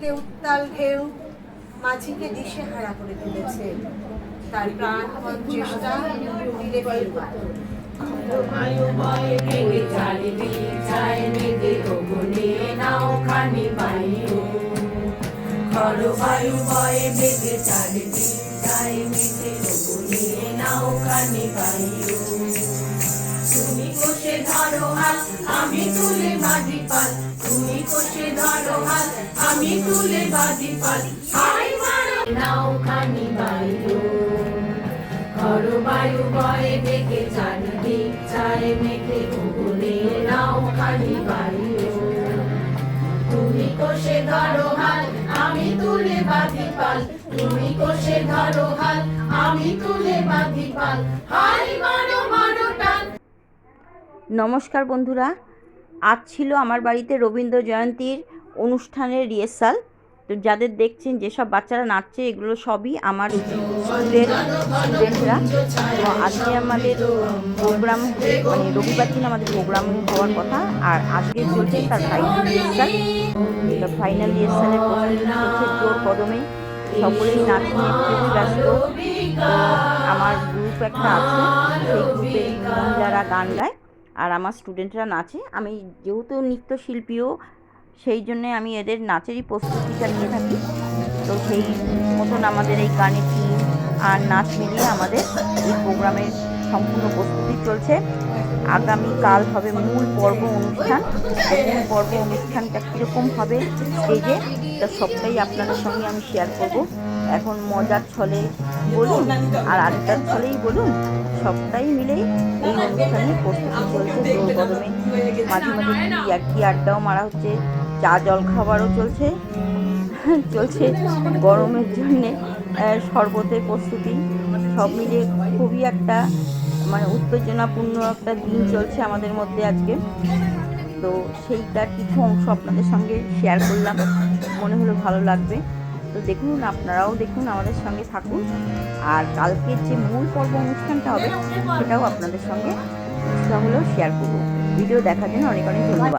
বুকে উত্তাল ঢেউ মাঝিকে দিশেহারা করে তুলেছে। তার প্রাণপণ চেষ্টা তীরে ফিরবার। বায়ু বয়ে ভেঙে চারিদিক চায় মেঘে গগনে নাও খানি বায়ু। খড় বায়ু বয়ে ভেঙে চারিদিক চায় মেঘে গগনে নাও খানি বায়ু। তুমি কষে ধরো হাত আমি তুলে বাঁধি পাল, তুমি কষে ধরো হাত আমি তুলে বাঁধি পাল। হাই মারো নাও খানি বায়ু। খড় বায়ু বয়ে ভেঙে চারিদিক চায় মেঘে গগনে নাও খানি বায়ু। তুমি কষে ধরো হাত আমি তুলে বাঁধি পাল, তুমি কষে ধরো হাত আমি তুলে বাঁধি পাল। হাই মারো মারো টান। নমস্কার বন্ধুরা, আজ ছিল আমার বাড়িতে রবীন্দ্র জয়ন্তীর অনুষ্ঠানের রিহার্সাল। তো যাদের দেখছেন যেসব বাচ্চারা নাচছে এগুলো সবই আমার স্টুডেন্টরা। তো আজকে আমাদের প্রোগ্রাম মানে রবিবার দিন আমাদের প্রোগ্রাম হওয়ার কথা, আর আজকে চলছে তার ফাইনাল রিহার্সাল। তো ফাইনাল রিহার্সালের প্রস্তুতি চলছে জোর কদমে, সকলেই নাচ নিয়ে খুবই ব্যস্ত। তো আমার গ্রুপ একটা আছে, সেই গ্রুপে মহিলারা গান গায় আর আমার স্টুডেন্টরা নাচে। আমি যেহেতু নৃত্যশিল্পীও, সেই জন্যে আমি এদের নাচেরই প্রস্তুতিটা নিয়ে থাকি। তো সেই মতন আমাদের এই গানের টিম আর নাচ মিলিয়ে আমাদের এই প্রোগ্রামের সম্পূর্ণ প্রস্তুতি চলছে। আগামীকাল হবে মূল পর্ব অনুষ্ঠান। মূল পর্ব অনুষ্ঠানটা কীরকম হবে স্টেজে, তা সবটাই আপনাদের সঙ্গে আমি শেয়ার করব। এখন মজার ছলে বলুন আর আড্ডার ছলেই বলুন, সবটাই মিলেই এই অনুষ্ঠানে প্রস্তুতি চলছে জোর কদমে। মাঝে মাঝে কি আড্ডাও মারা হচ্ছে, চা জল খাবারও চলছে গরমের জন্যে শরবতের প্রস্তুতি। সব মিলিয়ে খুবই একটা মানে উত্তেজনাপূর্ণ একটা দিন চলছে আমাদের মধ্যে আজকে। তো সেইটার কিছু অংশ আপনাদের সঙ্গে শেয়ার করলাম, মনে হলো ভালো লাগবে। তো দেখুন, আপনারাও দেখুন, আমাদের সঙ্গে থাকুন। আর কালকের যে মূল পর্ব অনুষ্ঠানটা হবে সেটাও আপনাদের সঙ্গে কিছুটা হলেও শেয়ার করব। ভিডিও দেখার জন্য অনেক অনেক ধন্যবাদ।